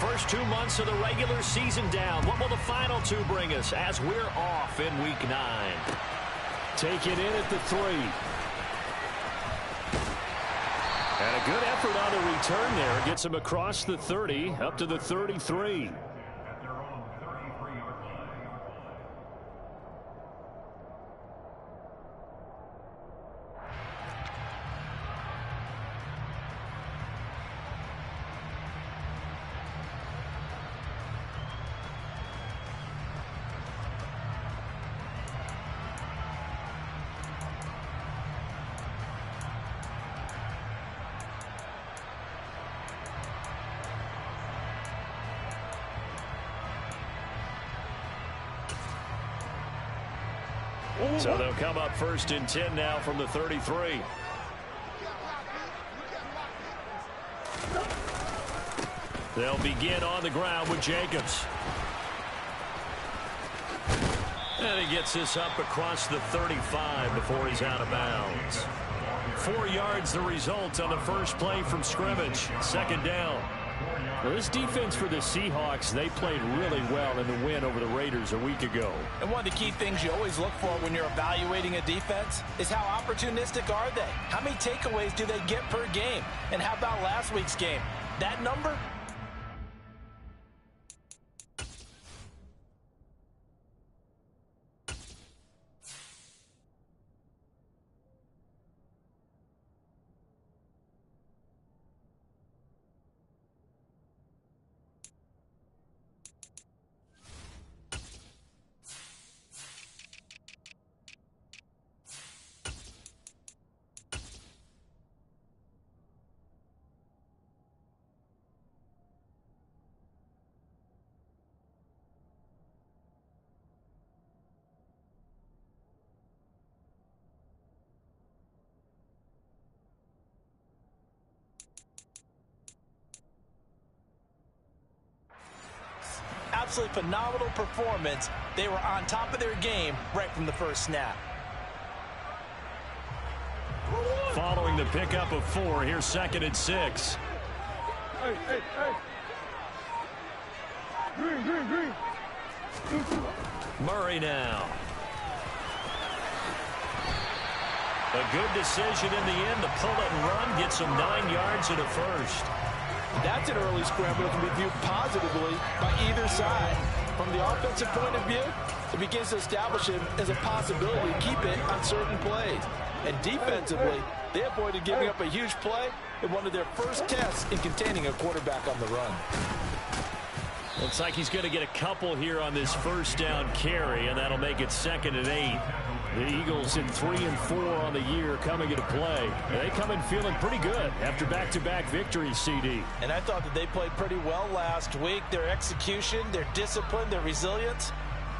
First 2 months of the regular season down. What will the final two bring us as we're off in Week 9? Take it in at the 3. And a good effort on the return there. Gets him across the 30, up to the 33. So they'll come up first and 10 now from the 33. They'll begin on the ground with Jacobs. And he gets this up across the 35 before he's out of bounds. 4 yards the result on the first play from scrimmage. Second down. Well, this defense for the Seahawks, they played really well in the win over the Raiders a week ago. And one of the key things you always look for when you're evaluating a defense is how opportunistic are they? How many takeaways do they get per game? And how about last week's game? That number? Absolutely phenomenal performance. They were on top of their game right from the first snap. Following the pickup of 4, here's 2nd and 6. Green. Murray now. A good decision in the end to pull it and run. Gets him 9 yards and a first. That's an early scramble that can be viewed positively by either side. From the offensive point of view, it begins to establish him as a possibility to keep it on certain plays. And defensively, they avoided giving up a huge play in one of their first tests in containing a quarterback on the run. Looks like he's going to get a couple here on this first down carry, and that'll make it 2nd and 8. The Eagles in 3 and 4 on the year coming into play. And they come in feeling pretty good after back-to-back victories, CD. And I thought that they played pretty well last week. Their execution, their discipline, their resilience,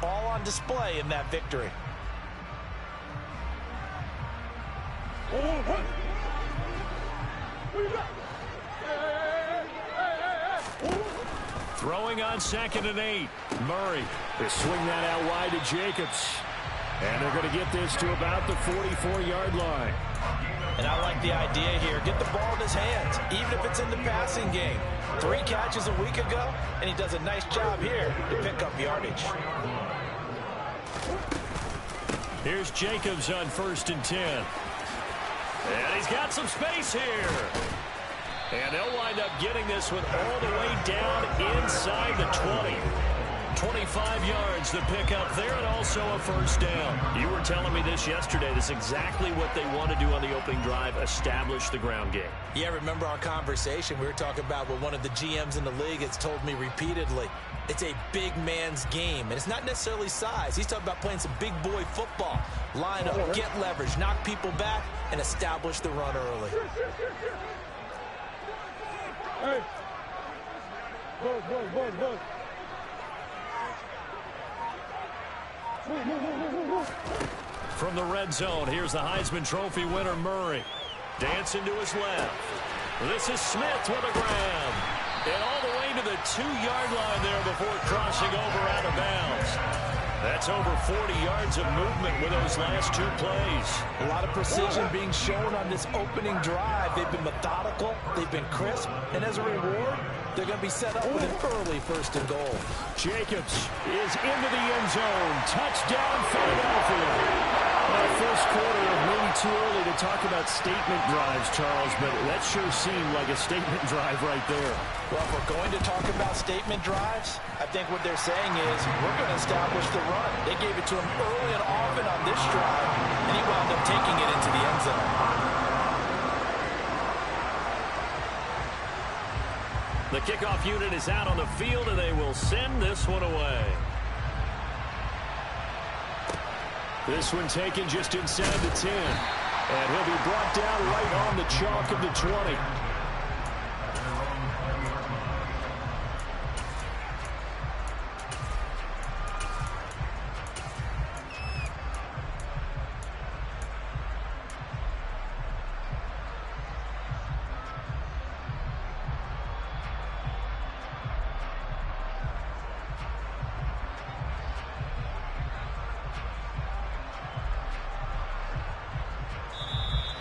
all on display in that victory. Throwing on 2nd and 8. Murray. They swing that out wide to Jacobs. And they're going to get this to about the 44-yard line. And I like the idea here. Get the ball in his hands, even if it's in the passing game. 3 catches a week ago, and he does a nice job here to pick up yardage. Here's Jacobs on 1st and 10. And he's got some space here. And they'll wind up getting this one all the way down inside the 20. 25 yards to pick up there, and also a first down. You were telling me this yesterday. This is exactly what they want to do on the opening drive, establish the ground game. Yeah, remember our conversation? We were talking about what one of the GMs in the league has told me repeatedly. It's a big man's game, and it's not necessarily size. He's talking about playing some big boy football. Line up, get leverage, knock people back, and establish the run early. Hey. Buzz. From the red zone, here's the Heisman Trophy winner, Murray. Dancing to his left. This is Smith with a grab. And all the way to the 2-yard line there before crossing over out of bounds. That's over 40 yards of movement with those last 2 plays. A lot of precision being shown on this opening drive. They've been methodical, they've been crisp, and as a reward, they're going to be set up with an early 1st and goal. Jacobs is into the end zone. Touchdown, Philadelphia. First quarter, maybe too early to talk about statement drives, Charles, but that sure seemed like a statement drive right there. Well, if we're going to talk about statement drives, I think what they're saying is we're going to establish the run. They gave it to him early and often on this drive, and he wound up taking it into the end zone. The kickoff unit is out on the field, and they will send this one away. This one taken just inside the 10. And he'll be brought down right on the chalk of the 20.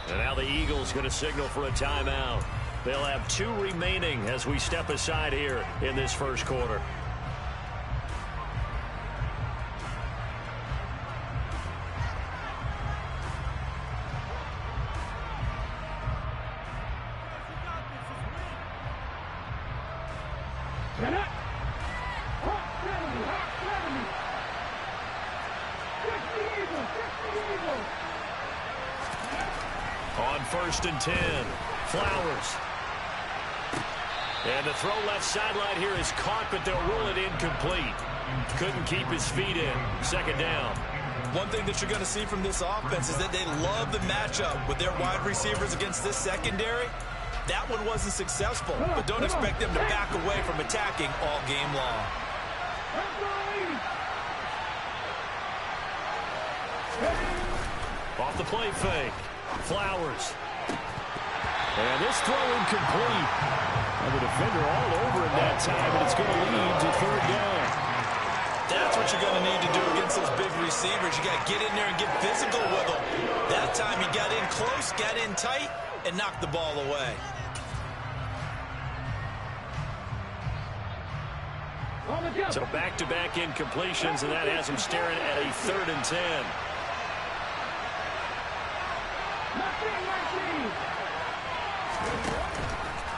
And now the Eagles going to signal for a timeout. They'll have 2 remaining as we step aside here in this first quarter. On 1st and 10, Flowers. And the throw left sideline here is caught, but they'll rule it incomplete. Couldn't keep his feet in. 2nd down. One thing that you're going to see from this offense is that they love the matchup with their wide receivers against this secondary. That one wasn't successful, but don't expect them to back away from attacking all game long. Off the play fake. Flowers. And this throw incomplete. And the defender all over him that time, and it's going to lead to 3rd down. That's what you're going to need to do against those big receivers. You got to get in there and get physical with them. That time he got in close, got in tight, and knocked the ball away. So back-to-back incompletions, and that has him staring at a 3rd and 10.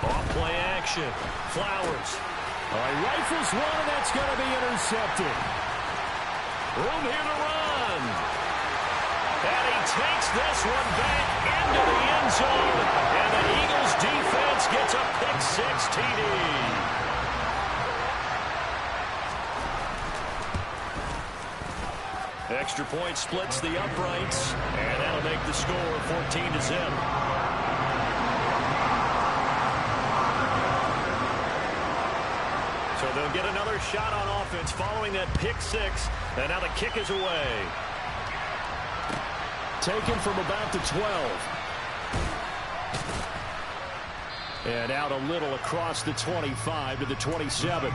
Off play action. Flowers. Rifles one, and that's going to be intercepted. Room here to run. And he takes this one back into the end zone. And the Eagles defense gets a pick-6 TD. Extra point splits the uprights, and that'll make the score 14-0. So they'll get another shot on offense following that pick-6, and now the kick is away. Taken from about the 12. And out a little across the 25 to the 27.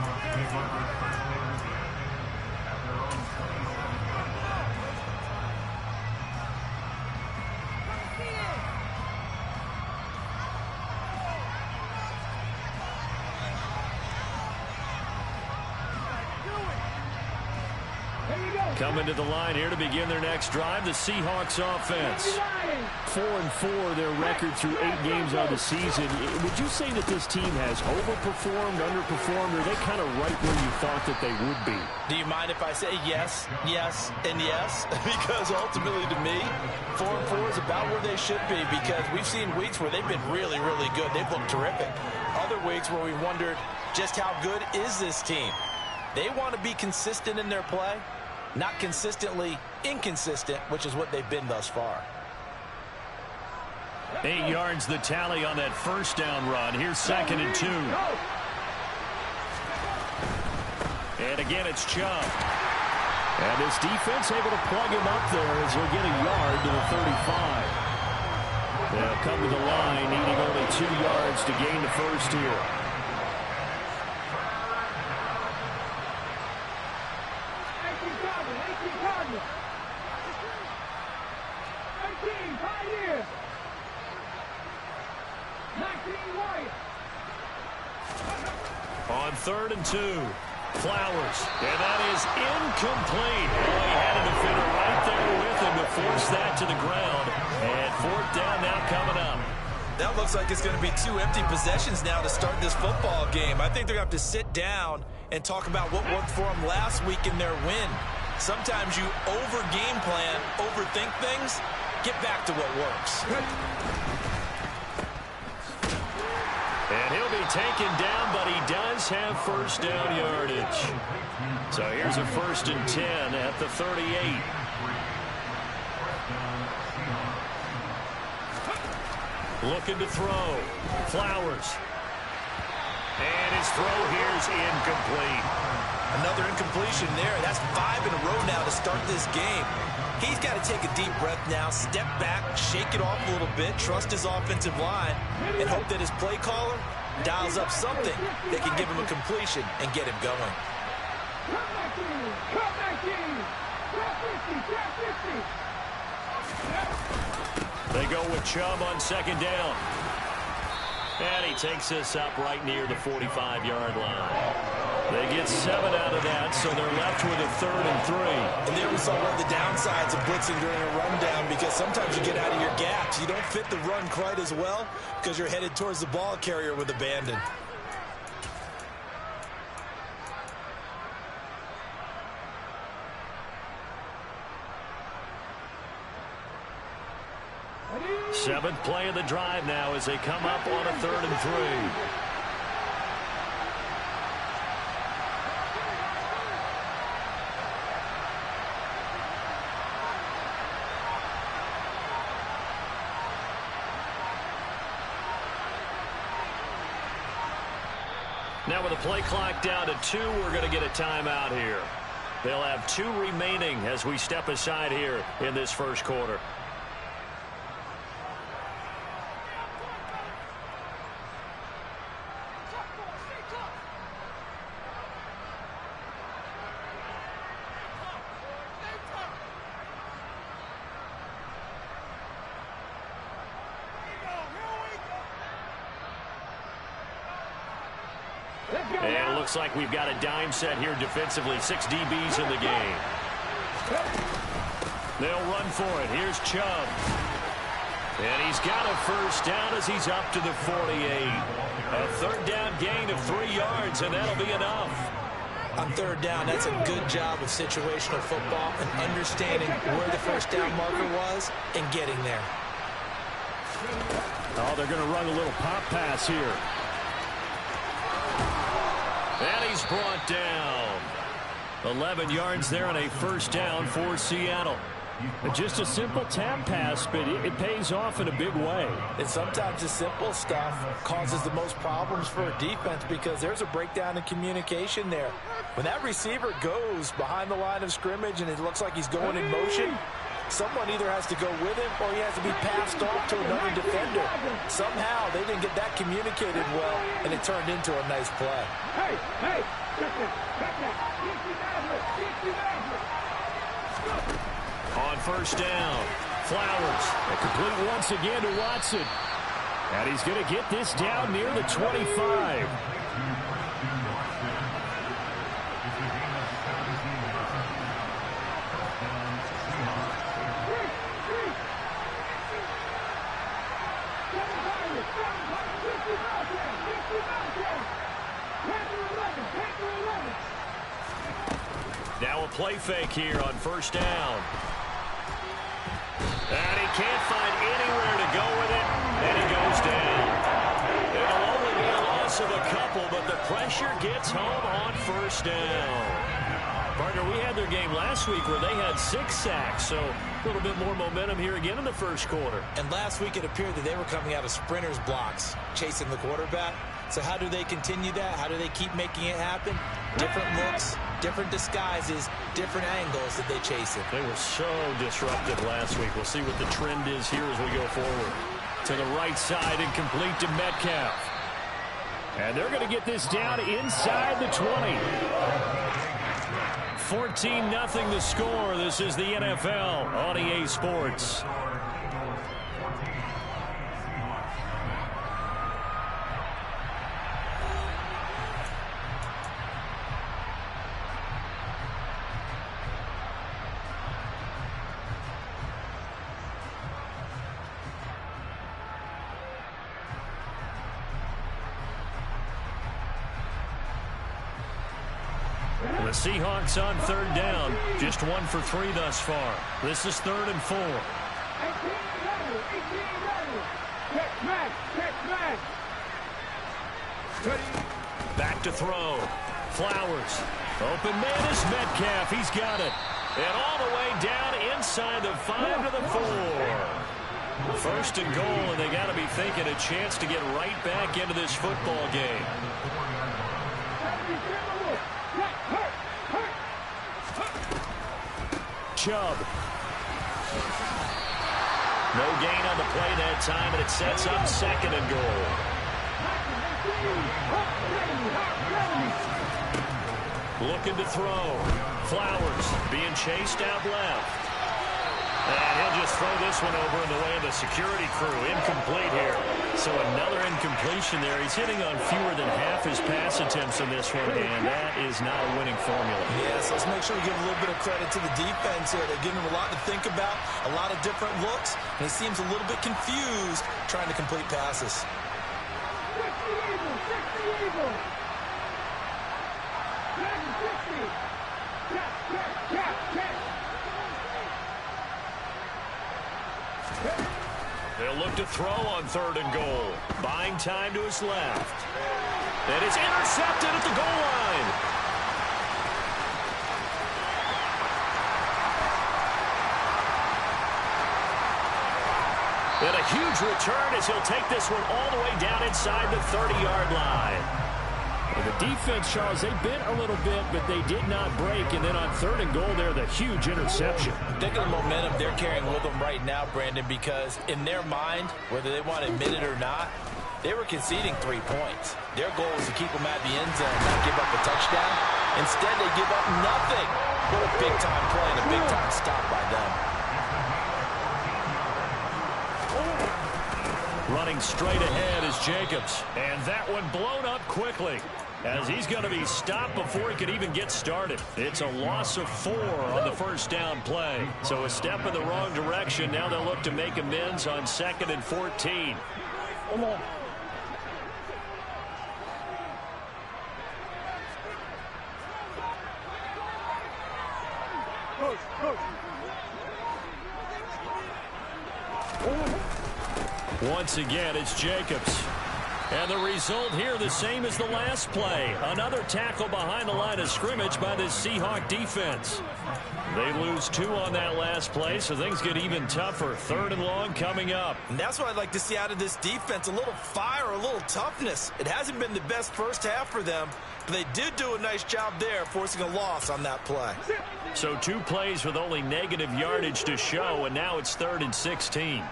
Coming to the line here to begin their next drive, the Seahawks offense. 4-4 their record through 8 games on the season. Would you say that this team has overperformed, underperformed, or are they kind of right where you thought that they would be? Do you mind if I say yes, yes, and yes? Because ultimately to me, 4-4 is about where they should be, because we've seen weeks where they've been really, really good. They've looked terrific. Other weeks where we wondered just how good is this team. They want to be consistent in their play. Not consistently inconsistent, which is what they've been thus far. 8 yards the tally on that first down run. Here's 2nd and 2. And again, it's Chubb. And this defense able to plug him up there as he'll get a yard to the 35. They'll come to the line, needing only 2 yards to gain the first here. 3rd and 2. Flowers, and that is incomplete. Oh, he had a defender right there with him to force that to the ground. And 4th down now coming up. That looks like it's going to be 2 empty possessions now to start this football game. I think they're going to have to sit down and talk about what worked for them last week in their win. Sometimes you over-game plan, overthink things, get back to what works. And he'll be taken down, but he does have 1st down yardage. So here's a 1st and 10 at the 38. Looking to throw. Flowers. And his throw here is incomplete. Another incompletion there. That's 5 in a row now to start this game. He's got to take a deep breath now, step back, shake it off a little bit, trust his offensive line, and hope that his play caller dials up something that can give him a completion and get him going. They go with Chubb on 2nd down. And he takes this up right near the 45-yard line. They get 7 out of that, so they're left with a 3rd and 3. And there we saw one of the downsides of blitzing during a rundown, because sometimes you get out of your gaps. You don't fit the run quite as well because you're headed towards the ball carrier with abandon. Seventh play of the drive now as they come up on a 3rd and 3. Now with the play clock down to 2, we're going to get a timeout here. They'll have 2 remaining as we step aside here in this 1st quarter. And it looks like we've got a dime set here defensively. 6 DBs in the game. They'll run for it. Here's Chubb. And he's got a 1st down as he's up to the 48. A 3rd down gain of 3 yards, and that'll be enough. On 3rd down, that's a good job of situational football and understanding where the 1st down marker was and getting there. Oh, they're going to run a little pop pass here. And he's brought down. 11 yards there on a 1st down for Seattle. Just a simple tap pass, but it pays off in a big way. And sometimes the simple stuff causes the most problems for a defense because there's a breakdown in communication there. When that receiver goes behind the line of scrimmage and it looks like he's going in motion, someone either has to go with him or he has to be passed off to another defender. Somehow they didn't get that communicated well, and it turned into a nice play. Hey! On 1st down, Flowers. Complete once again to Watson. And he's going to get this down near the 25. Now a play fake here on 1st down. And he can't find anywhere to go with it, and he goes down. It'll only be a loss of a couple, but the pressure gets home on 1st down. Partner, we had their game last week where they had 6 sacks, so a little bit more momentum here again in the 1st quarter. And last week it appeared that they were coming out of sprinters blocks, chasing the quarterback. So how do they continue that? How do they keep making it happen? Different looks, different disguises, different angles that they chase it. They were so disruptive last week. We'll see what the trend is here as we go forward. To the right side and complete to Metcalf. And they're going to get this down inside the 20. 14-0 the score. This is the NFL on EA Sports. The Seahawks on third down. Just 1 for 3 thus far. This is 3rd and 4. Back to throw. Flowers. Open man is Metcalf. He's got it. And all the way down inside the 5 to the 4. 1st and goal, and they got to be thinking a chance to get right back into this football game. Chubb. No gain on the play that time, and it sets up 2nd and goal. Looking to throw. Flowers being chased out left. And he'll just throw this one over in the way of the security crew. Incomplete here. So another incompletion there. He's hitting on fewer than half his pass attempts in this one, and that is not a winning formula. Yes, let's make sure we give a little bit of credit to the defense here. They're giving him a lot to think about, a lot of different looks, and he seems a little bit confused trying to complete passes. They'll look to throw on 3rd and goal. Buying time to his left. And it's intercepted at the goal line. And a huge return as he'll take this one all the way down inside the 30-yard line. Well, the defense, Charles, they bit a little bit, but they did not break. And then on 3rd and goal there, the huge interception. Think of the momentum they're carrying with them right now, Brandon, because in their mind, whether they want to admit it or not, they were conceding 3 points. Their goal was to keep them at the end zone, not give up a touchdown. Instead, they give up nothing. What a big-time play and a big-time stop by them. Running straight ahead is Jacobs. And that one blown up quickly, as he's going to be stopped before he could even get started. It's a loss of 4 on the 1st down play. So a step in the wrong direction. Now they'll look to make amends on 2nd and 14. Come on. Coach. Once again, it's Jacobs. And the result here the same as the last play. Another tackle behind the line of scrimmage by this Seahawk defense. They lose 2 on that last play, so things get even tougher. 3rd and long coming up. And that's what I'd like to see out of this defense, a little fire, a little toughness. It hasn't been the best first half for them, but they did do a nice job there, forcing a loss on that play. So 2 plays with only negative yardage to show, and now it's 3rd and 16.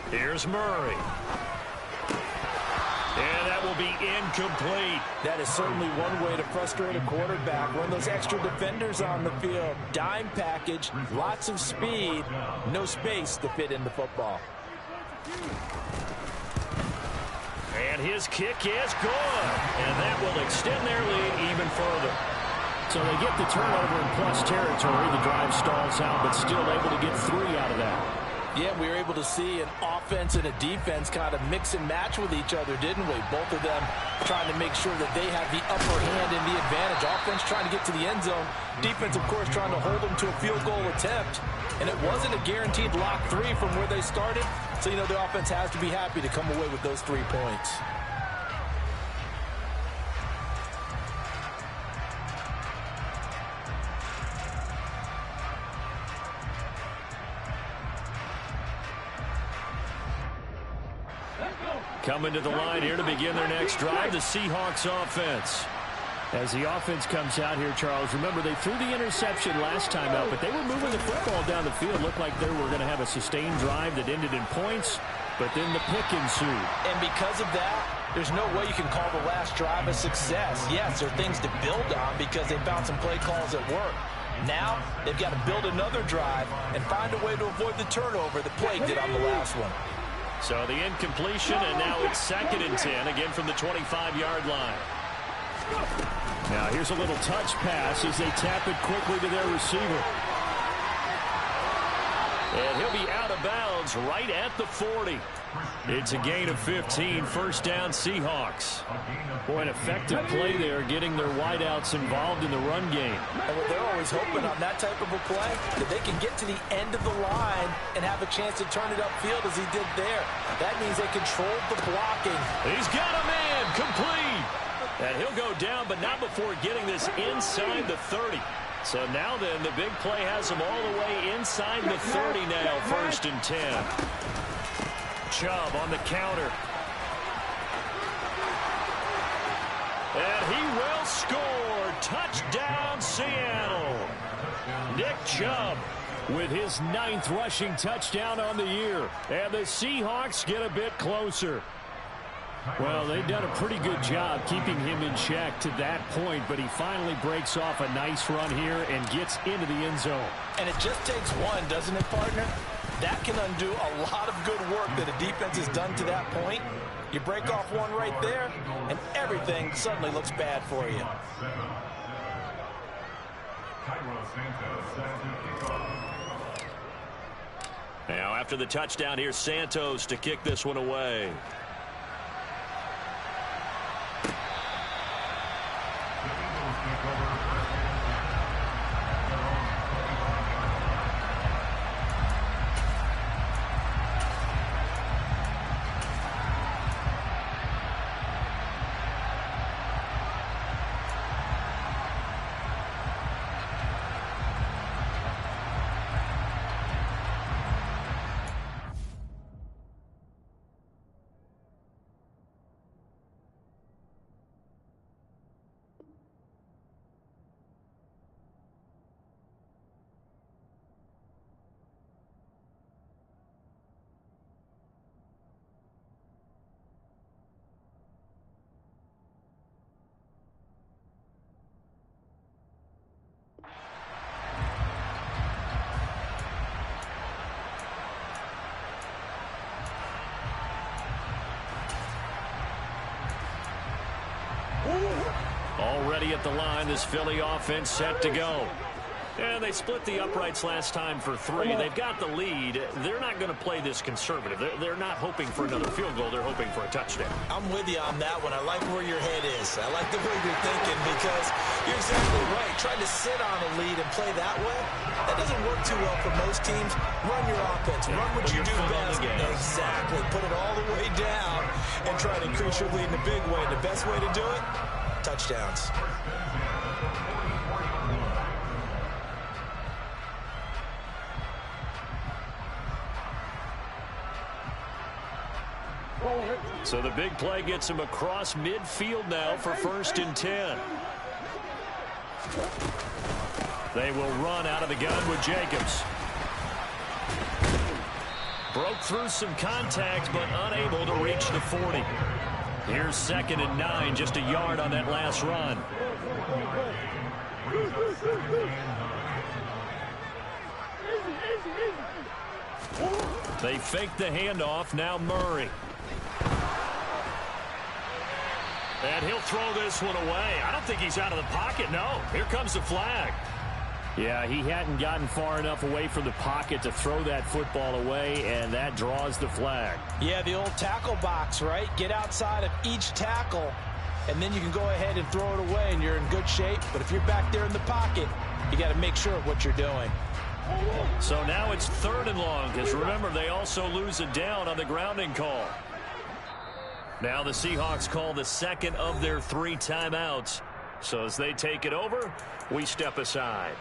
Here's Murray. And that will be incomplete. That is certainly one way to frustrate a quarterback. Run those extra defenders on the field. Dime package, lots of speed, no space to fit in the football. And his kick is good. And that will extend their lead even further. So they get the turnover in plus territory. The drive stalls out, but still able to get 3 out of that. Yeah, we were able to see an offense and a defense kind of mix and match with each other, didn't we? Both of them trying to make sure that they have the upper hand and the advantage. Offense trying to get to the end zone. Defense, of course, trying to hold them to a field goal attempt. And it wasn't a guaranteed lock 3 from where they started. So, you know, the offense has to be happy to come away with those 3 points. Coming to the line here to begin their next drive, the Seahawks offense. As the offense comes out here, Charles, remember they threw the interception last time out, but they were moving the football down the field. Looked like they were going to have a sustained drive that ended in points, but then the pick ensued. And because of that, there's no way you can call the last drive a success. Yes, there are things to build on because they found some play calls that work. Now, they've got to build another drive and find a way to avoid the turnover that plagued it on the last one. So the incompletion, and now it's 2nd and 10, again from the 25-yard line. Now here's a little touch pass as they tap it quickly to their receiver. And he'll be out of bounds right at the 40. It's a gain of 15, first down Seahawks. Boy, an effective play there, getting their wideouts involved in the run game. And what they're always hoping on that type of a play, that they can get to the end of the line and have a chance to turn it upfield as he did there. That means they controlled the blocking. He's got a man, complete. And he'll go down, but not before getting this inside the 30. So now then, the big play has him all the way inside the 30 now, first and 10. Chubb on the counter. And he will score. Touchdown, Seattle. Nick Chubb with his 9th rushing touchdown on the year. And the Seahawks get a bit closer. Well, they've done a pretty good job keeping him in check to that point, but he finally breaks off a nice run here and gets into the end zone. And it just takes one, doesn't it, partner? That can undo a lot of good work that a defense has done to that point. You break off one right there, and everything suddenly looks bad for you. Now, after the touchdown, here's Santos to kick this one away. Already at the line, this Philly offense set to go. And they split the uprights last time for 3. They've got the lead. They're not going to play this conservative. They're not hoping for another field goal. They're hoping for a touchdown. I'm with you on that one. I like where your head is. I like the way you're thinking because you're exactly right. Trying to sit on a lead and play that way, that doesn't work too well for most teams. Run your offense. Run what you do best. Exactly. Put it all the way down and try to increase your lead in a big way. The best way to do it, touchdowns. So the big play gets him across midfield now for first and 10. They will run out of the gun with Jacobs. Broke through some contact, but unable to reach the 40. Here's 2nd and 9, just a yard on that last run. They fake the handoff, now Murray. And he'll throw this one away. I don't think he's out of the pocket, no. Here comes the flag. Yeah, he hadn't gotten far enough away from the pocket to throw that football away, and that draws the flag. Yeah, the old tackle box, right? Get outside of each tackle, and then you can go ahead and throw it away, and you're in good shape. But if you're back there in the pocket, you got to make sure of what you're doing. So now it's 3rd and long, because remember, they also lose a down on the grounding call. Now the Seahawks call the 2nd of their 3 timeouts. So as they take it over, we step aside.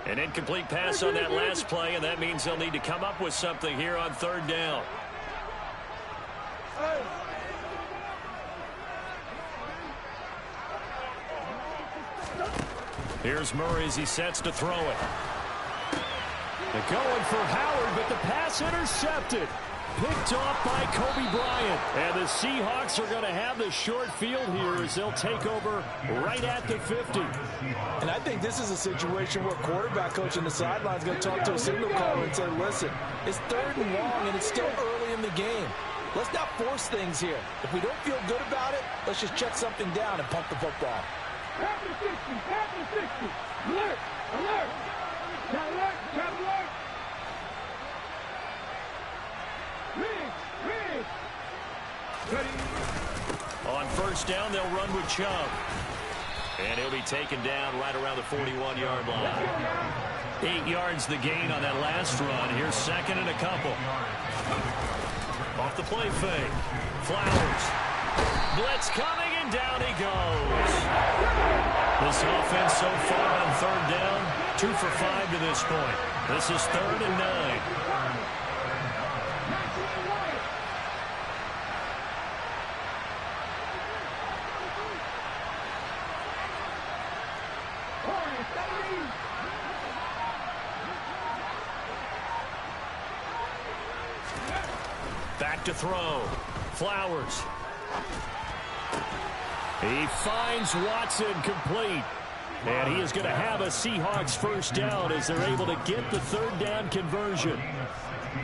An incomplete pass on that last play, and that means they'll need to come up with something here on 3rd down. Here's Murray as he sets to throw it. They're going for Howard, but the pass intercepted. picked off by Kobe Bryant. And the Seahawks are going to have the short field here as they'll take over right at the 50. And I think this is a situation where quarterback coach on the sideline is going to talk to a signal caller and say, listen, it's 3rd and long and it's still early in the game. Let's not force things here. If we don't feel good about it, let's just check something down and pump the football. Tap the 60, tap the 60. Alert, alert. Tap alert, tap alert. Ready. On 1st down, they'll run with Chubb. And he'll be taken down right around the 41-yard line. 8 yards the gain on that last run. Here's 2nd and a couple. Off the play fake. Flowers. Blitz coming, and down he goes. This offense so far on 3rd down, 2 for 5 to this point. This is 3rd and 9. Back to throw. Flowers. He finds Watson complete. And he is going to have a Seahawks 1st down as they're able to get the 3rd down conversion.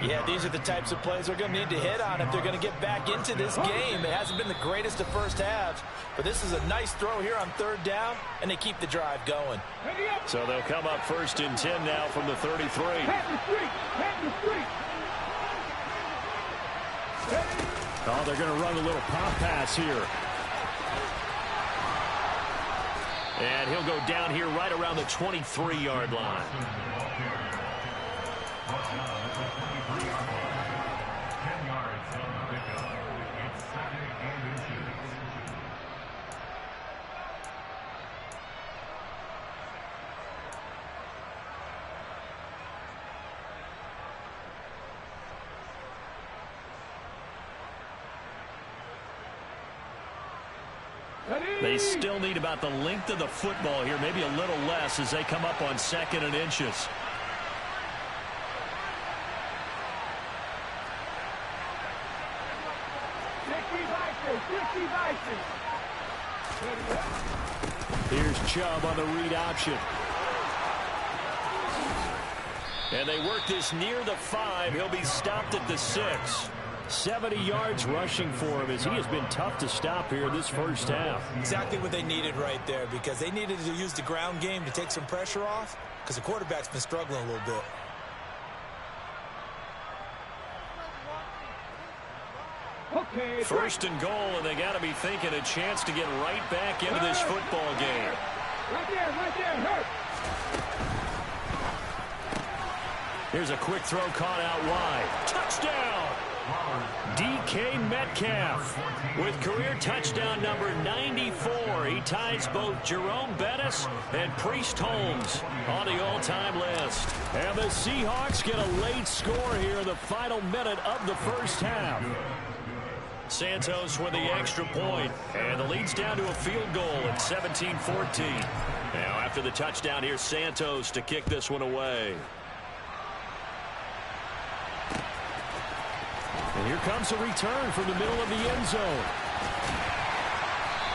Yeah, these are the types of plays they're going to need to hit on if they're going to get back into this game. It hasn't been the greatest of first halves, but this is a nice throw here on 3rd down, and they keep the drive going. So they'll come up 1st and 10 now from the 33. Tap the street, tap the street. Oh, they're going to run a little pop pass here. And he'll go down here right around the 23-yard line. They still need about the length of the football here, maybe a little less as they come up on 2nd and inches. Here's Chubb on the read option. And they work this near the 5. He'll be stopped at the 6. 70 yards rushing for him as he has been tough to stop here this 1st half. Exactly what they needed right there, because they needed to use the ground game to take some pressure off, because the quarterback's been struggling a little bit. Okay. 1st and goal, and they got to be thinking a chance to get right back into this football game. Right there, hurt. Here's a quick throw caught out wide. Touchdown! DK Metcalf with career touchdown number 94. He ties both Jerome Bettis and Priest Holmes on the all-time list. And the Seahawks get a late score here in the final minute of the 1st half. Santos with the extra point, and the lead's down to a field goal at 17-14. Now after the touchdown, here's Santos to kick this one away. And here comes a return from the middle of the end zone.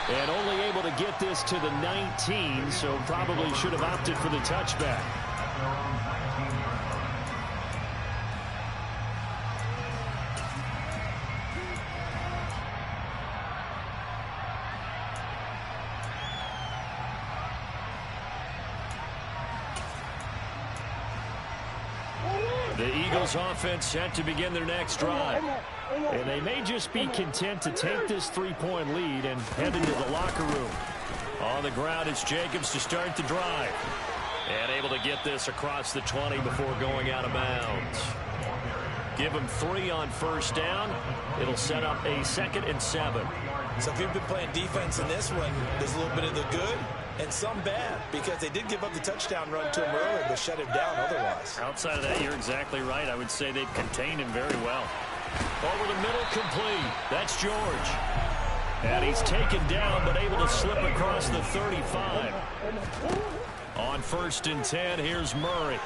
And only able to get this to the 19, so probably should have opted for the touchback. The Eagles offense set to begin their next drive. And they may just be content to take this 3-point lead and head into the locker room. On the ground, it's Jacobs to start the drive. And able to get this across the 20 before going out of bounds. Give him 3 on 1st down. It'll set up a 2nd and 7. So if you've been playing defense in this one, there's a little bit of the good and some bad, because they did give up the touchdown run to him earlier, but shut him down otherwise. Outside of that, you're exactly right. I would say they've contained him very well. Over the middle, complete. That's George. And he's taken down, but able to slip across the 35. On 1st and 10, here's Murray.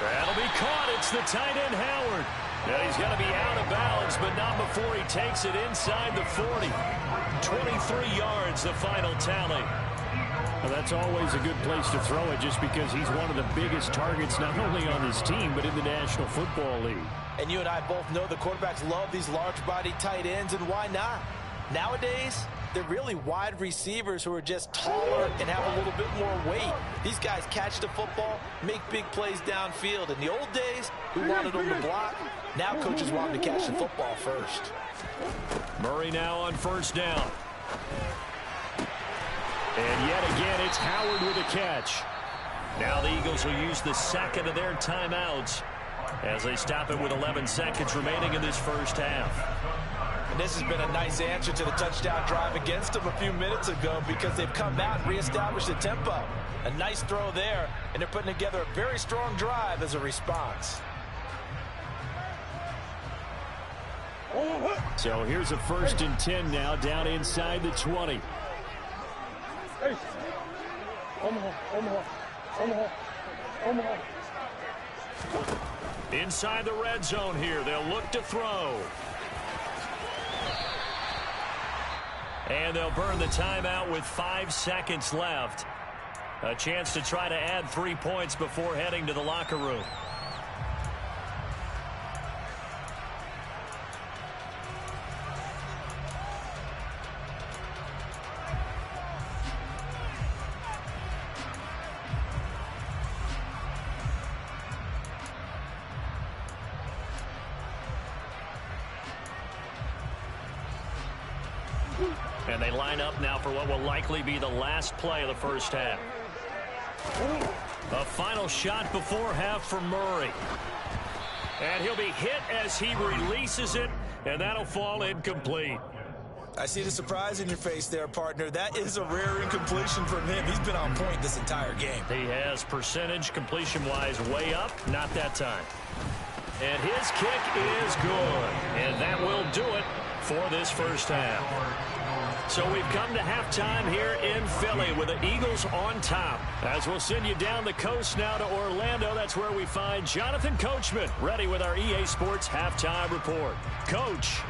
That'll be caught. It's the tight end, Howard. And he's going to be out of bounds, but not before he takes it inside the 40. 23 yards, the final tally. Well, that's always a good place to throw it just because he's one of the biggest targets not only on his team but in the National Football League. And you and I both know the quarterbacks love these large-body tight ends, and why not? Nowadays, they're really wide receivers who are just taller and have a little bit more weight. These guys catch the football, make big plays downfield. In the old days, we wanted them to block. Now coaches want them to catch the football first. Murray now on first down. And yet again, it's Howard with a catch. Now the Eagles will use the second of their timeouts as they stop it with 11 seconds remaining in this first half. And this has been a nice answer to the touchdown drive against them a few minutes ago because they've come out and reestablished the tempo. A nice throw there, and they're putting together a very strong drive as a response. So here's a 1st and 10 now down inside the 20. Hey, Omaha. Inside the red zone here, they'll look to throw. And they'll burn the timeout with 5 seconds left. A chance to try to add 3 points before heading to the locker room. And they line up now for what will likely be the last play of the first half. A final shot before half for Murray. And he'll be hit as he releases it, and that'll fall incomplete. I see the surprise in your face there, partner. That is a rare incompletion from him. He's been on point this entire game. He has percentage completion-wise way up, not that time. And his kick is good. And that will do it for this first half. So we've come to halftime here in Philly with the Eagles on top. As we'll send you down the coast now to Orlando, that's where we find Jonathan Coachman ready with our EA Sports Halftime Report. Coach.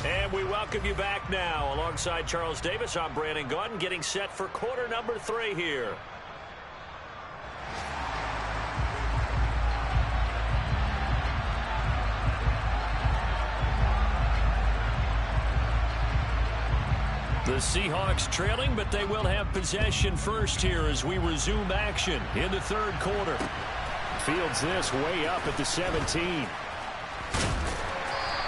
And we welcome you back now. Alongside Charles Davis, I'm Brandon Gaudin, getting set for quarter number 3 here. The Seahawks trailing, but they will have possession first here as we resume action in the third quarter. Fields this way up at the 17.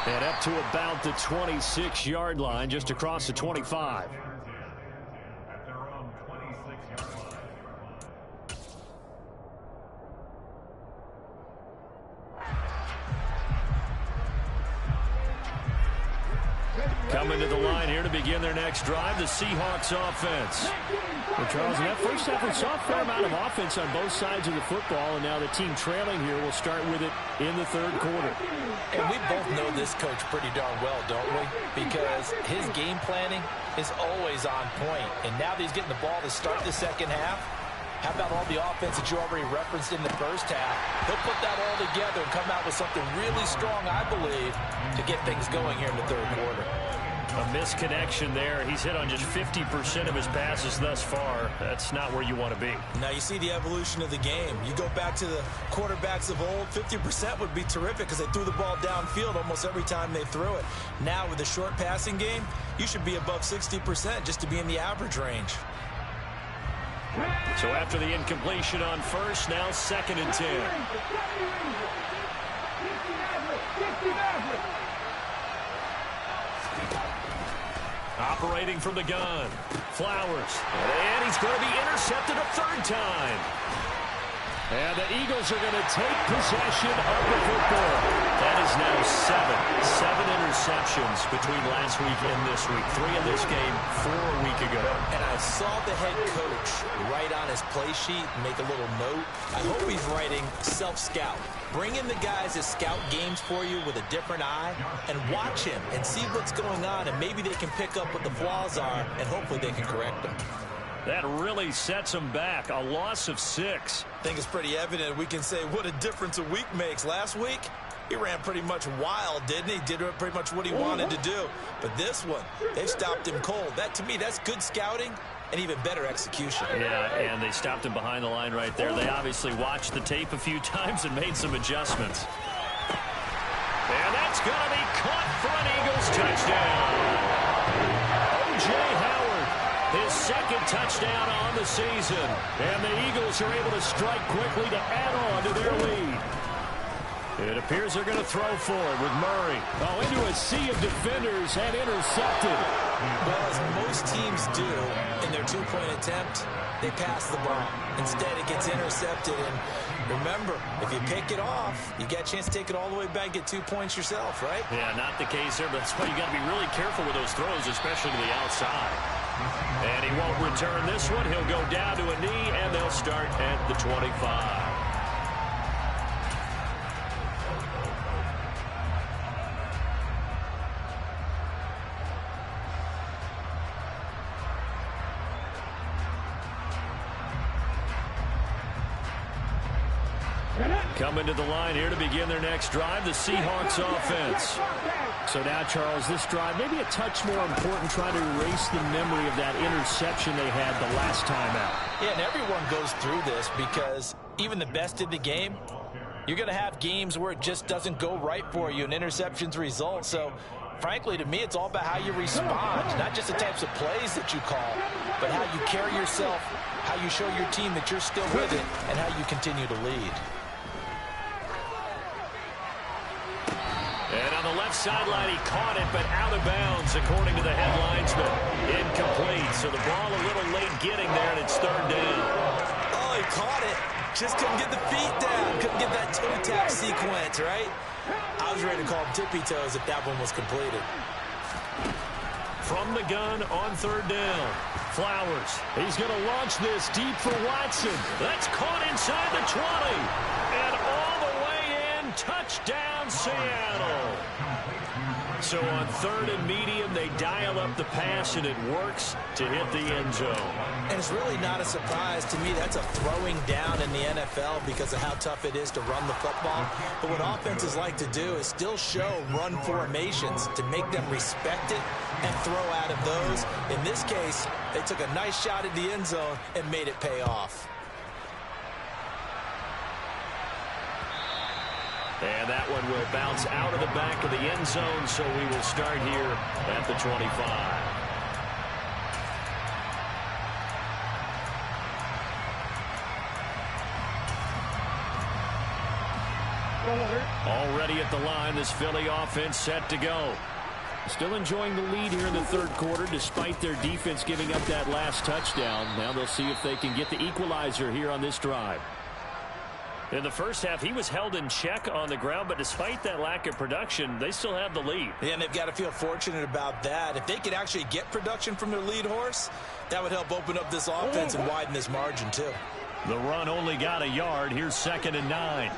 And up to about the 26-yard line, just across the 25. Coming to the line here to begin their next drive, the Seahawks offense. Well, Charles, in that first half, we saw a fair amount of offense on both sides of the football, and now the team trailing here will start with it in the third quarter. And we both know this coach pretty darn well, don't we? Because his game planning is always on point. And now that he's getting the ball to start the second half, how about all the offense that you already referenced in the first half? He'll put that all together and come out with something really strong, I believe, to get things going here in the third quarter. A misconnection there. He's hit on just 50% of his passes thus far. That's not where you want to be. Now you see the evolution of the game. You go back to the quarterbacks of old, 50% would be terrific because they threw the ball downfield almost every time they threw it. Now with the short passing game, you should be above 60% just to be in the average range. So after the incompletion on first, now 2nd and 10. Operating from the gun. Flowers. And he's going to be intercepted a 3rd time. And the Eagles are going to take possession of the football. That is now 7 interceptions between last week and this week. 3 in this game, 4 a week ago. And I saw the head coach write on his play sheet and make a little note. I hope he's writing self-scout. Bring in the guys that scout games for you with a different eye and watch him and see what's going on, and maybe they can pick up what the flaws are, and hopefully they can correct them. That really sets them back. A loss of 6. I think it's pretty evident. We can say what a difference a week makes. Last week, he ran pretty much wild, didn't he? Did pretty much what he wanted to do. But this one, they stopped him cold. That, to me, that's good scouting and even better execution. Yeah, and they stopped him behind the line right there. They obviously watched the tape a few times and made some adjustments. And that's going to be caught for an Eagles touchdown. O.J. Howard, his second touchdown on the season. And the Eagles are able to strike quickly to add on to their lead. It appears they're going to throw for it with Murray. Oh, into a sea of defenders and intercepted. Well, as most teams do in their two-point attempt, they pass the ball. Instead, it gets intercepted. And remember, if you pick it off, you get a chance to take it all the way back, get 2 points yourself, right? Yeah, not the case there, but that's why you got to be really careful with those throws, especially to the outside. And he won't return this one. He'll go down to a knee, and they'll start at the 25. Coming to the line here to begin their next drive, the Seahawks offense. So now, Charles, this drive maybe a touch more important, trying to erase the memory of that interception they had the last time out. Yeah, and everyone goes through this because even the best in the game, you're going to have games where it just doesn't go right for you and interceptions result. So, frankly, to me, it's all about how you respond, not just the types of plays that you call, but how you carry yourself, how you show your team that you're still with it, and how you continue to lead. And on the left sideline, he caught it, but out of bounds, according to the headlinesman. Incomplete, so the ball a little late getting there, and it's third down. Oh, he caught it. Just couldn't get the feet down. Couldn't get that toe tap sequence, right? I was ready to call him tippy toes if that one was completed. From the gun on third down. Flowers. He's going to launch this deep for Watson. That's caught inside the 20. And all the way in, touchdown Seattle. So on third and medium, they dial up the pass, and it works to hit the end zone. And it's really not a surprise to me. That's a throwing down in the NFL because of how tough it is to run the football. But what offenses like to do is still show run formations to make them respect it and throw out of those. In this case, they took a nice shot at the end zone and made it pay off. And that one will bounce out of the back of the end zone, so we will start here at the 25. Already at the line, this Philly offense set to go. Still enjoying the lead here in the third quarter, despite their defense giving up that last touchdown. Now they'll see if they can get the equalizer here on this drive. In the first half, he was held in check on the ground, but despite that lack of production, they still have the lead. Yeah, and they've got to feel fortunate about that. If they could actually get production from their lead horse, that would help open up this offense and widen this margin, too. The run only got a yard. Here's 2nd and 9.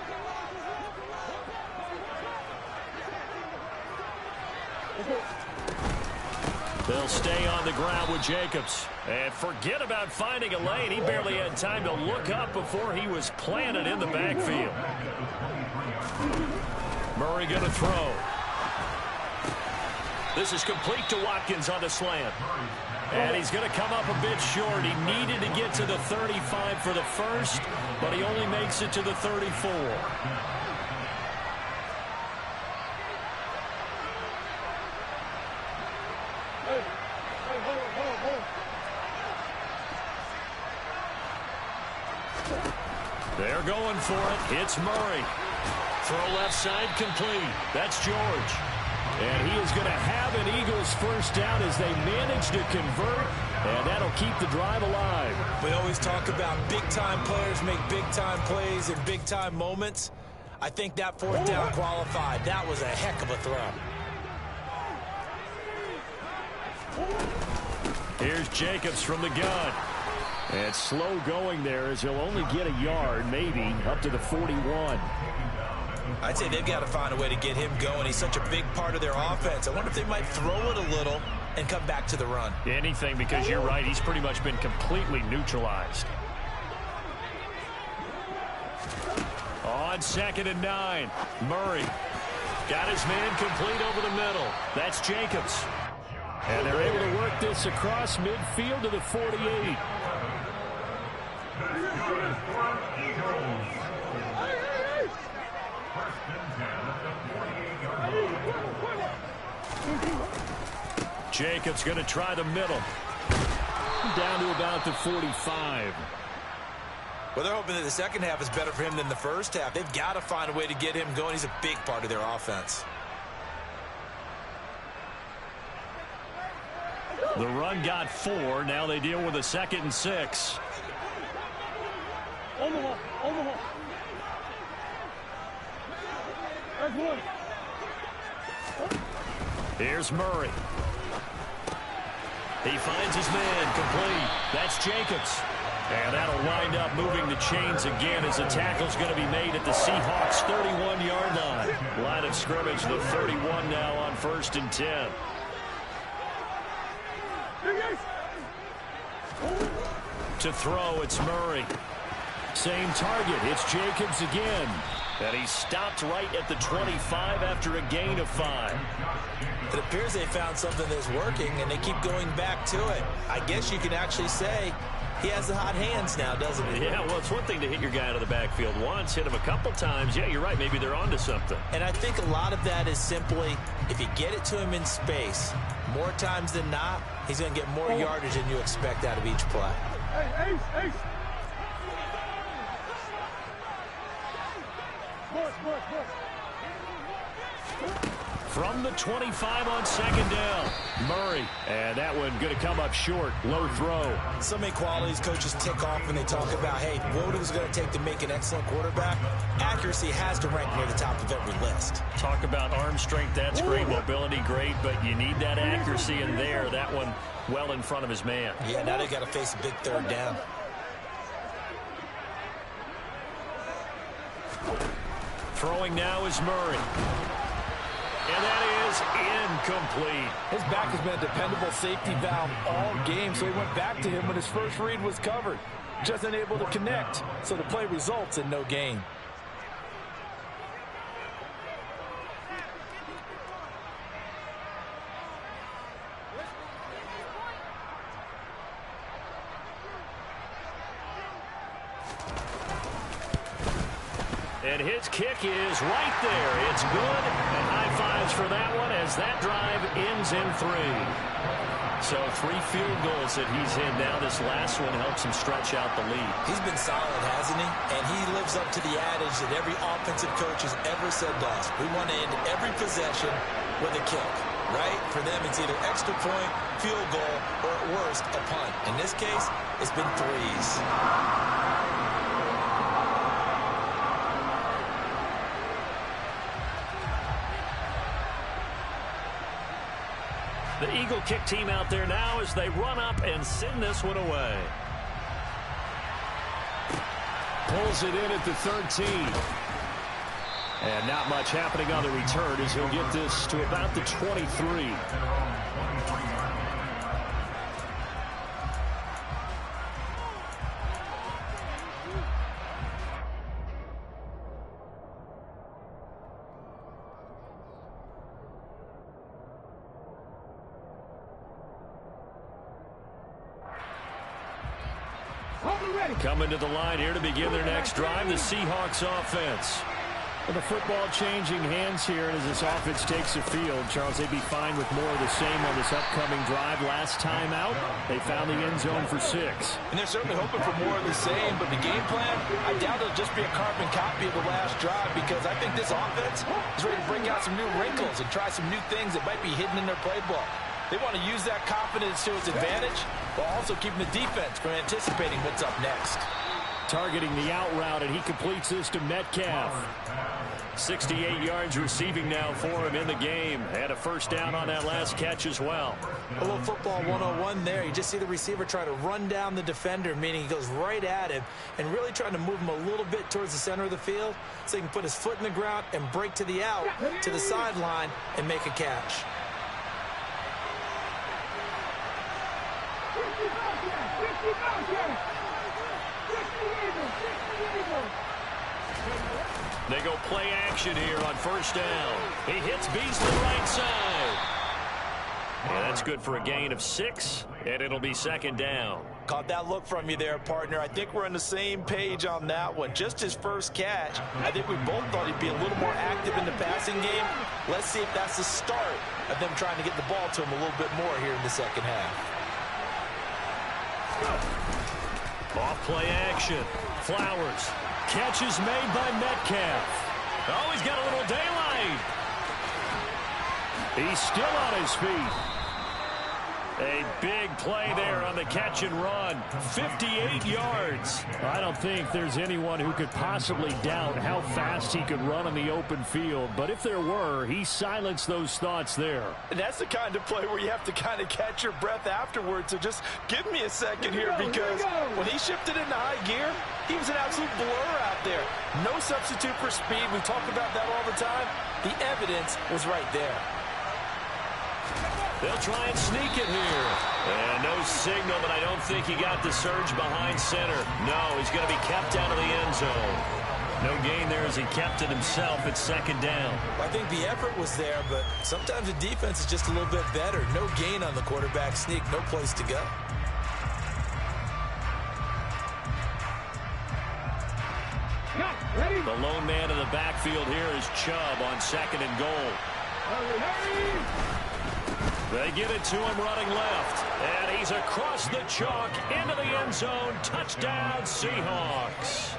They'll stay on the ground with Jacobs. And forget about finding a lane. He barely had time to look up before he was planted in the backfield. Murray going to throw. This is complete to Watkins on the slant. And he's going to come up a bit short. He needed to get to the 35 for the first, but he only makes it to the 34. They're going for it. It's Murray. Throw left side complete. That's George. And he is going to have an Eagles first down as they manage to convert, and that'll keep the drive alive. We always talk about big-time players make big-time plays in big-time moments. I think that fourth down qualified. That was a heck of a throw. Here's Jacobs from the gun. And slow going there as he'll only get a yard, maybe, up to the 41. I'd say they've got to find a way to get him going. He's such a big part of their offense. I wonder if they might throw it a little and come back to the run. Anything, because you're right. He's pretty much been completely neutralized. On 2nd and 9, Murray got his man complete over the middle. That's Jacobs. And they're able to work this across midfield to the 48. Jacobs going to try the middle. Down to about the 45. Well, they're hoping that the second half is better for him than the first half. They've got to find a way to get him going. He's a big part of their offense. The run got 4. Now they deal with a 2nd and 6. Omaha. That's one. Here's Murray. He finds his man complete. That's Jacobs. And that'll wind up moving the chains again as the tackle's going to be made at the Seahawks' 31-yard line. Line of scrimmage, the 31 now on 1st and 10. To throw, it's Murray. Same target. It's Jacobs again. And he stopped right at the 25 after a gain of 5. It appears they found something that's working, and they keep going back to it. I guess you can actually say he has the hot hands now, doesn't he? Yeah, well, it's one thing to hit your guy out of the backfield once, hit him a couple times. Yeah, you're right. Maybe they're onto something. And I think a lot of that is simply, if you get it to him in space, more times than not, he's going to get more yardage than you expect out of each play. Hey, Ace. From the 25 on 2nd down, Murray. And that one going to come up short. Low throw. So many qualities coaches tick off when they talk about, hey, what is it going to take to make an excellent quarterback? Accuracy has to rank near the top of every list. Talk about arm strength. That's great. Mobility, great. But you need that accuracy in there. That one well in front of his man. Yeah, now they got to face a big 3rd down. Throwing now is Murray. And that is incomplete. His back has been a dependable safety valve all game, so he went back to him when his first read was covered. Just unable to connect, so the play results in no gain. And his kick is right there. It's good. And high fives for that one as that drive ends in 3. So 3 field goals that he's in now. This last one helps him stretch out the lead. He's been solid, hasn't he? And he lives up to the adage that every offensive coach has ever said to us. We want to end every possession with a kick, right? For them, it's either extra point, field goal, or at worst, a punt. In this case, it's been 3s. The Eagle kick team out there now as they run up and send this one away. Pulls it in at the 13. And not much happening on the return as he'll get this to about the 23. Coming to the line here to begin their next drive, the Seahawks offense. Well, the football changing hands here, and as this offense takes the field, Charles, they'd be fine with more of the same on this upcoming drive. Last time out, they found the end zone for 6. And they're certainly hoping for more of the same, but the game plan, I doubt it'll just be a carbon copy of the last drive, because I think this offense is ready to bring out some new wrinkles and try some new things that might be hidden in their playbook. They want to use that confidence to its advantage, while also keeping the defense from anticipating what's up next. Targeting the out route, and he completes this to Metcalf. 68 yards receiving now for him in the game. Had a first down on that last catch as well. A little football 101 there. You just see the receiver try to run down the defender, meaning he goes right at him and really trying to move him a little bit towards the center of the field so he can put his foot in the ground and break to the out, to the sideline, and make a catch. They go play action here on first down. He hits Beasley right side. And that's good for a gain of 6, and it'll be second down. Caught that look from you there, partner. I think we're on the same page on that one. Just his first catch. I think we both thought he'd be a little more active in the passing game. Let's see if that's the start of them trying to get the ball to him a little bit more here in the second half. Off play action. Flowers. Catch is made by Metcalf. Oh, he's got a little daylight. He's still on his feet. A big play there on the catch and run. 58 yards. I don't think there's anyone who could possibly doubt how fast he could run on the open field. But if there were, he silenced those thoughts there. And that's the kind of play where you have to kind of catch your breath afterwards. So just give me a second here, because when he shifted into high gear, he was an absolute blur out there. No substitute for speed. We talk about that all the time. The evidence was right there. They'll try and sneak it here. And no signal, but I don't think he got the surge behind center. No, he's going to be kept out of the end zone. No gain there as he kept it himself at second down. I think the effort was there, but sometimes the defense is just a little bit better. No gain on the quarterback sneak, no place to go. The lone man in the backfield here is Chubb on second and goal. They get it to him running left. And he's across the chalk into the end zone. Touchdown, Seahawks.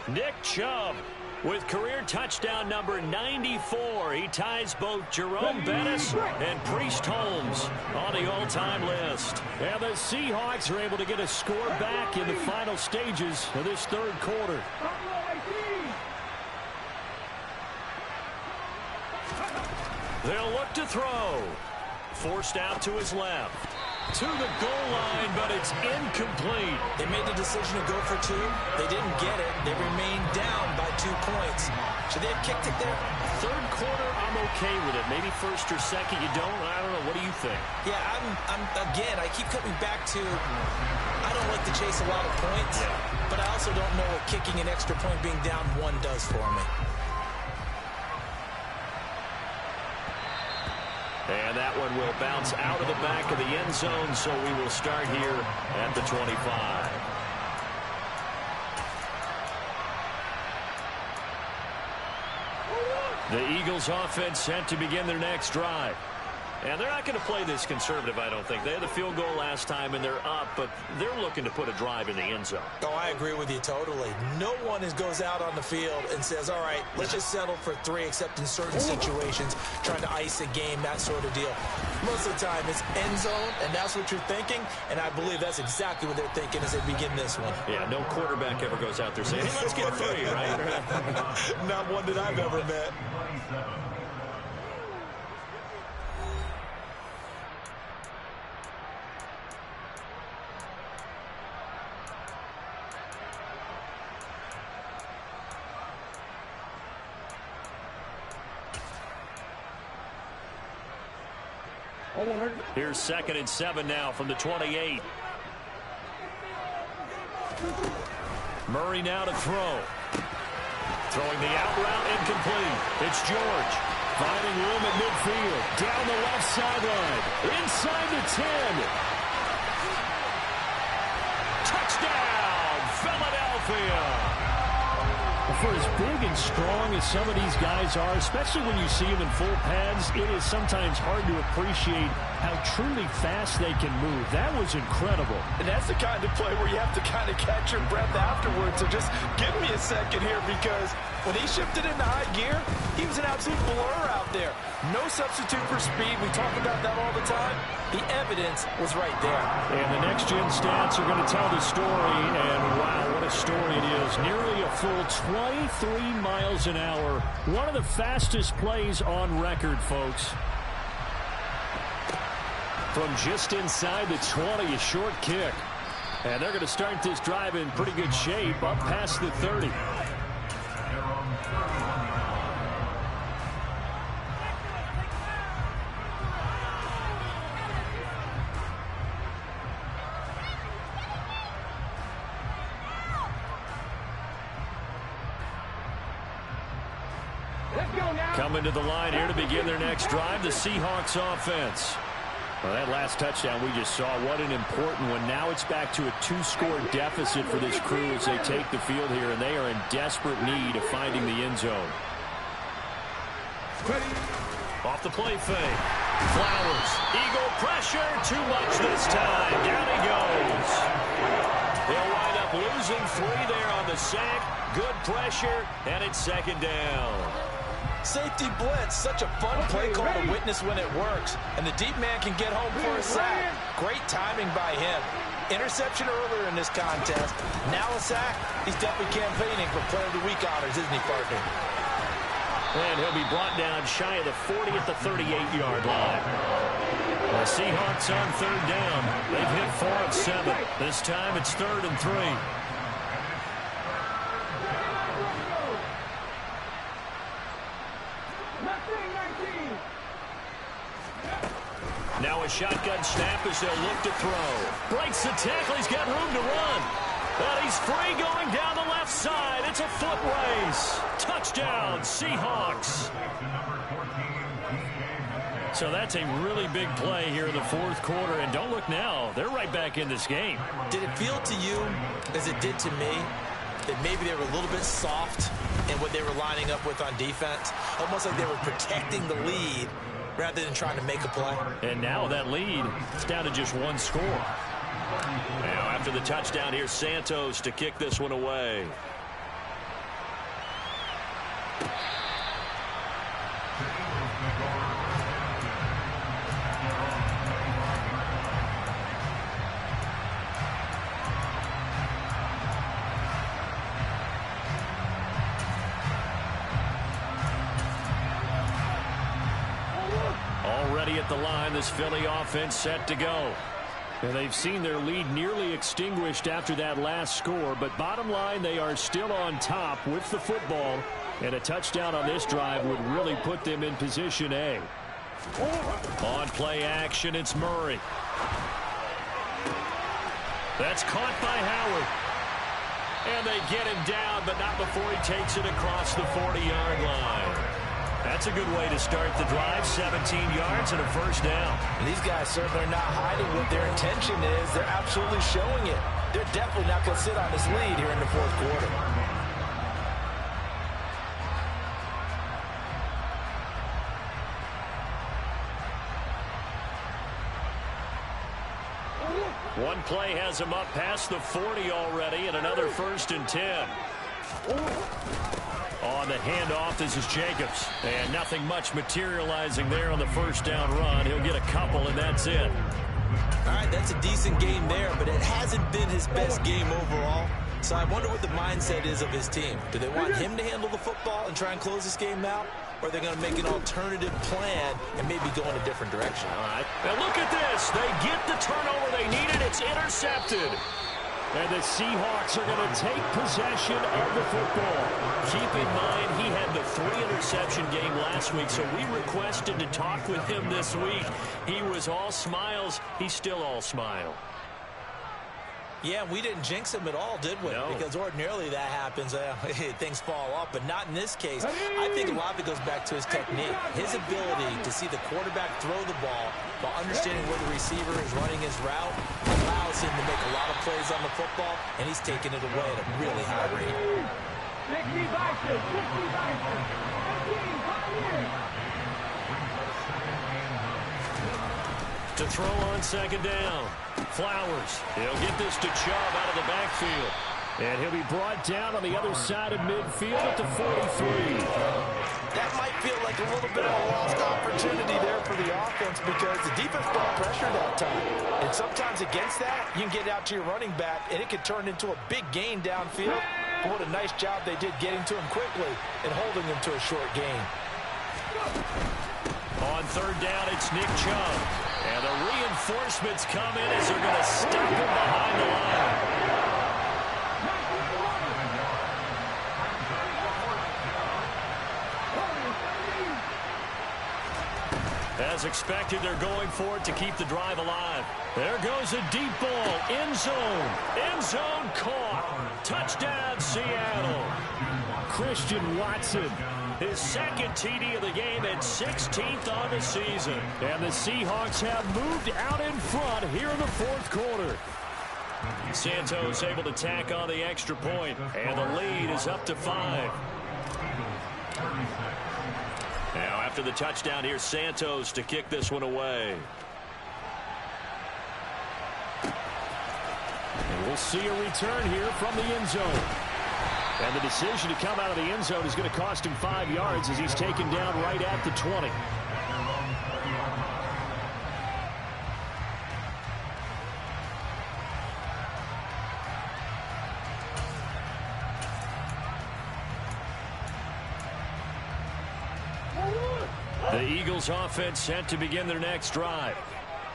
Nick Chubb with career touchdown number 94. He ties both Jerome Bettis and Priest Holmes on the all-time list. And the Seahawks are able to get a score back in the final stages of this third quarter. They'll look to throw. Forced out to his left. To the goal line, but it's incomplete. They made the decision to go for 2. They didn't get it. They remained down by 2 points. Should they have kicked it there? Third quarter, I'm okay with it. Maybe first or second, you don't. I don't know. What do you think? Yeah, again, I keep coming back to, I don't like to chase a lot of points, but I also don't know what kicking an extra point being down 1 does for me. And that one will bounce out of the back of the end zone, so we will start here at the 25. The Eagles offense set to begin their next drive. And they're not going to play this conservative, I don't think. They had the field goal last time, and they're up, but they're looking to put a drive in the end zone. Oh, I agree with you totally. No one goes out on the field and says, all right, let's just settle for 3, except in certain situations, trying to ice a game, that sort of deal. Most of the time, it's end zone, and that's what you're thinking, and I believe that's exactly what they're thinking as they begin this one. Yeah, no quarterback ever goes out there saying, hey, let's get 3, right? Not one that I've ever met. Here's 2nd and 7 now from the 28. Murray now to throw. Throwing the out route, incomplete. It's George. Finding room at midfield. Down the left sideline. Inside the 10. Touchdown, Philadelphia. For as big and strong as some of these guys are, especially when you see them in full pads, it is sometimes hard to appreciate how truly fast they can move. That was incredible. And that's the kind of play where you have to kind of catch your breath afterwards. So just give me a second here, because when he shifted into high gear, he was an absolute blur out there. No substitute for speed. We talk about that all the time. The evidence was right there. And the next-gen stats are going to tell the story, and wow, what a story it is. Nearly a full 23 miles an hour. One of the fastest plays on record, folks. From just inside the 20, a short kick. And they're going to start this drive in pretty good shape, up past the 30. Let's go now. Coming to the line here to begin their next drive, the Seahawks offense. Well, that last touchdown we just saw, what an important one. Now it's back to a 2-score deficit for this crew as they take the field here, and they are in desperate need of finding the end zone. Ready. Off the play fake. Flowers. Eagle pressure. Too much this time. Down he goes. They'll wind up losing 3 there on the sack. Good pressure, and it's second down. Safety blitz, such a fun play call to witness when it works. And the deep man can get home for a sack. Great timing by him. Interception earlier in this contest. Now a sack. He's definitely campaigning for Player of the Week honors, isn't he, partner? And he'll be brought down shy of the 40 at the 38-yard line. The Seahawks on third down. They've hit 4 of 7. This time it's 3rd and 3. Now a shotgun snap as they'll look to throw. Breaks the tackle. He's got room to run. And he's free going down the left side. It's a foot race. Touchdown, Seahawks. So that's a really big play here in the 4th quarter. And don't look now. They're right back in this game. Did it feel to you, as it did to me, that maybe they were a little bit soft in what they were lining up with on defense? Almost like they were protecting the lead rather than trying to make a play. And now that lead, it's down to just 1 score. Now after the touchdown, here's Santos to kick this one away. Already at the line, this Philly offense set to go. And they've seen their lead nearly extinguished after that last score, but bottom line, they are still on top with the football, and a touchdown on this drive would really put them in position A. On play action, it's Murray. That's caught by Howard. And they get him down, but not before he takes it across the 40-yard line. That's a good way to start the drive. 17 yards and a first down. And these guys certainly are not hiding what their intention is. They're absolutely showing it. They're definitely not going to sit on this lead here in the 4th quarter. One play has him up past the 40 already, and another 1st and 10. On the handoff, this is Jacobs. And nothing much materializing there on the first down run. He'll get a couple, and that's it. All right, that's a decent game there, but it hasn't been his best game overall. So I wonder what the mindset is of his team. Do they want him to handle the football and try and close this game out? Or are they going to make an alternative plan and maybe go in a different direction? All right. And look at this. They get the turnover they needed. It's intercepted. And the Seahawks are going to take possession of the football. Keep in mind, he had the 3-interception game last week, so we requested to talk with him this week. He was all smiles. He's still all smile. Yeah, we didn't jinx him at all, did we? No. Because ordinarily that happens. Things fall off, but not in this case. I think a lot of it goes back to his technique. His ability to see the quarterback throw the ball while understanding where the receiver is running his route allows him to make a lot of plays on the football, and he's taking it away at a really high rate. 60 Bison, 60 Bison, 15, 5 years. To throw on second down. Flowers. He'll get this to Chubb out of the backfield. And he'll be brought down on the other side of midfield at the 43. That might feel like a little bit of a lost opportunity there for the offense because the defense brought pressure that time. And sometimes against that, you can get out to your running back, and it could turn into a big gain downfield. But what a nice job they did getting to him quickly and holding him to a short gain. On third down, it's Nick Chubb. And the reinforcements come in as they're going to stop him behind the line. As expected, they're going for it to keep the drive alive. There goes a deep ball. End zone. End zone caught. Touchdown, Seattle. Christian Watson His second TD of the game and 16th on the season. And the Seahawks have moved out in front here in the fourth quarter. Santos able to tack on the extra point, and the lead is up to 5. Now after the touchdown, here's Santos to kick this one away. And we'll see a return here from the end zone. And the decision to come out of the end zone is going to cost him 5 yards as he's taken down right at the 20. The Eagles offense set to begin their next drive.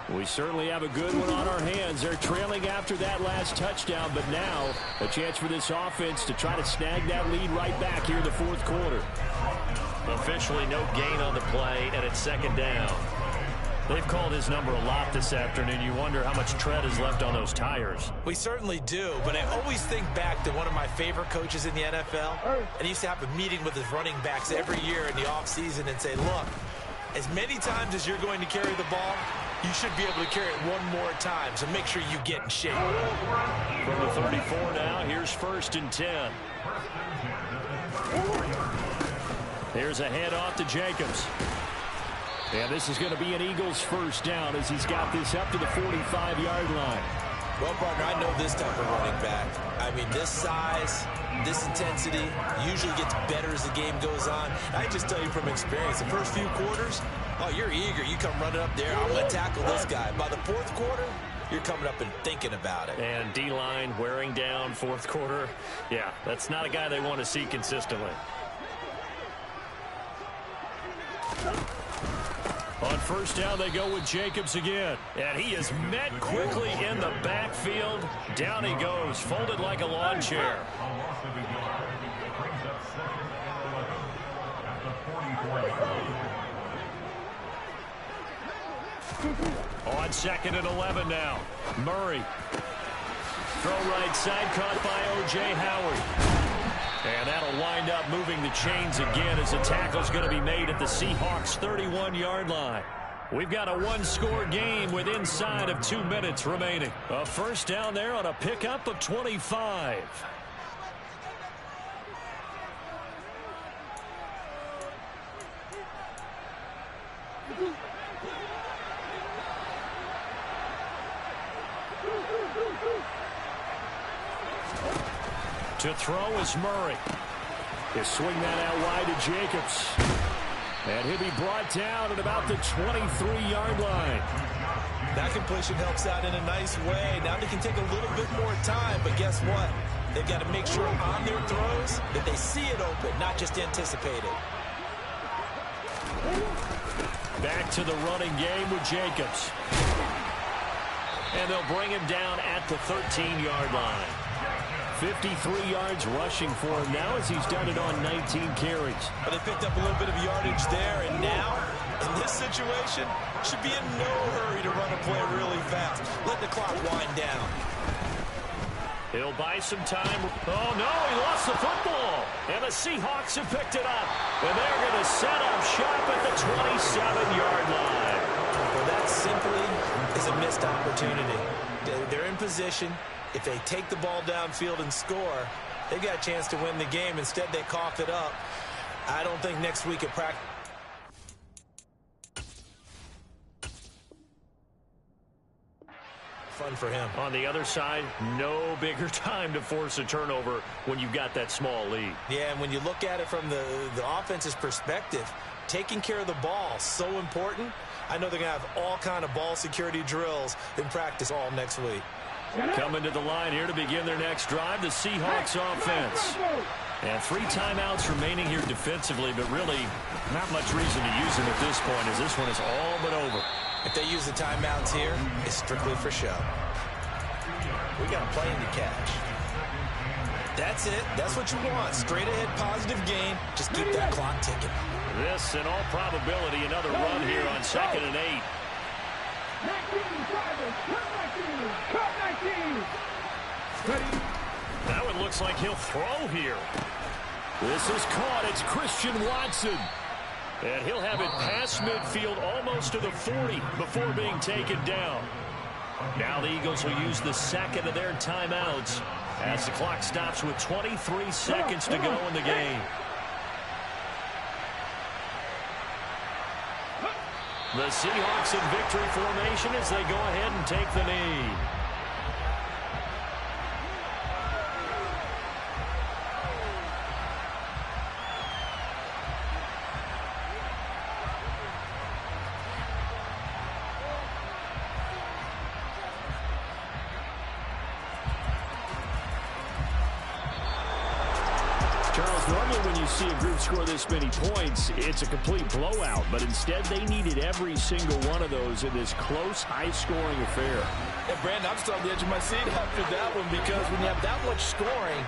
We certainly have a good one on our hands. They're trailing after that last touchdown, but now a chance for this offense to try to snag that lead right back here in the fourth quarter. Officially no gain on the play, and it's second down. They've called his number a lot this afternoon. You wonder how much tread is left on those tires. We certainly do, but I always think back to one of my favorite coaches in the NFL, and he used to have a meeting with his running backs every year in the offseason and say, look, as many times as you're going to carry the ball, you should be able to carry it one more time, so make sure you get in shape. From the 34 now, here's 1st and 10. There's a handoff to Jacobs. And this is going to be an Eagles first down as he's got this up to the 45-yard line. Well, partner, I know this type of running back. I mean, this size, this intensity usually gets better as the game goes on. I just tell you from experience, the first few quarters, oh, you're eager. You come running up there, I'm going to tackle this guy. By the fourth quarter, you're coming up and thinking about it. And D-line wearing down fourth quarter. Yeah, that's not a guy they want to see consistently. On first down, they go with Jacobs again. And he is met quickly in the backfield. Down he goes, folded like a lawn chair. On 2nd and 11 now. Murray. Throw right side, caught by O.J. Howard. And that'll wind up moving the chains again as the tackle's going to be made at the Seahawks' 31-yard line. We've got a one-score game with inside of 2 minutes remaining. A first down there on a pickup of 25. To throw is Murray. He'll swing that out wide to Jacobs. And he'll be brought down at about the 23-yard line. That completion helps out in a nice way. Now they can take a little bit more time, but guess what? They've got to make sure on their throws that they see it open, not just anticipate it. Back to the running game with Jacobs. And they'll bring him down at the 13-yard line. 53 yards rushing for him now as he's done it on 19 carries. But they picked up a little bit of yardage there, and now, in this situation, should be in no hurry to run a play really fast. Let the clock wind down. He'll buy some time. Oh, no, he lost the football. And the Seahawks have picked it up. And they're going to set up shop at the 27-yard line. Well, that simply is a missed opportunity. They're in position. If they take the ball downfield and score, they've got a chance to win the game. Instead, they cough it up. I don't think next week at practice. Fun for him. On the other side, no bigger time to force a turnover when you've got that small lead. Yeah, and when you look at it from the offense's perspective, taking care of the ball is so important. I know they're going to have all kind of ball security drills in practice all next week. Coming to the line here to begin their next drive, the Seahawks offense. And 3 timeouts remaining here defensively, but really not much reason to use them at this point as this one is all but over. If they use the timeouts here, it's strictly for show. We got a plane to catch. That's it. That's what you want. Straight ahead positive gain. Just keep that clock ticking. This, in all probability, another run here on 2nd and 8. 19, drivers, cut 19. Ready? That one looks like he'll throw here. This is caught. It's Christian Watson. And he'll have it past midfield almost to the 40 before being taken down. Now the Eagles will use the second of their timeouts as the clock stops with 23 seconds to go in the game. The Seahawks in victory formation as they go ahead and take the knee. Charles, normally when you see a group score this many points, it's a complete blowout. But instead, they needed every single one of those in this close, high-scoring affair. And Brandon, I'm still on the edge of my seat after that one because when you have that much scoring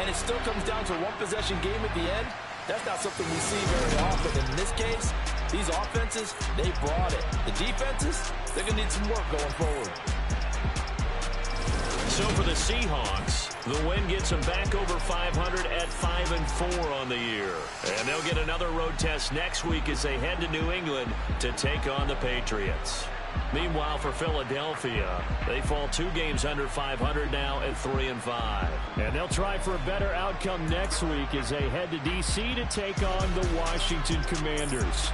and it still comes down to a one-possession game at the end, that's not something we see very often. And in this case, these offenses, they brought it. The defenses, they're going to need some work going forward. So for the Seahawks, the win gets them back over 500 at 5-4 on the year. And they'll get another road test next week as they head to New England to take on the Patriots. Meanwhile, for Philadelphia, they fall 2 games under 500 now at 3-5. And they'll try for a better outcome next week as they head to D.C. to take on the Washington Commanders.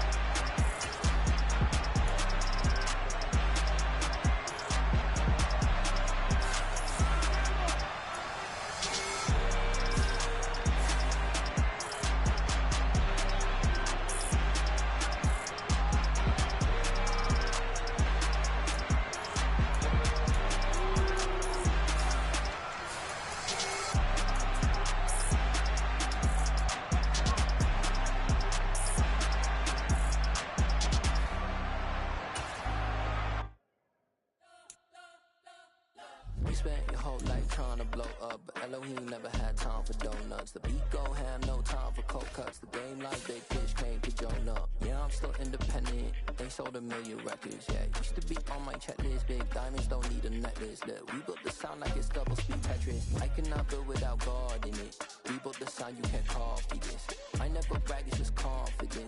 Spent your whole life trying to blow up, but Elohim never had time for donuts. The beat go ham, no time for cold cuts. The game like Big Fish came to Jonah. Yeah, I'm still independent. They sold 1 million records. Yeah, used to be on my checklist. Big diamonds don't need a necklace. Look, we built the sound like it's double speed Tetris. I cannot build without God in it. We built the sound you can't copy this. I never brag, it's just confidence.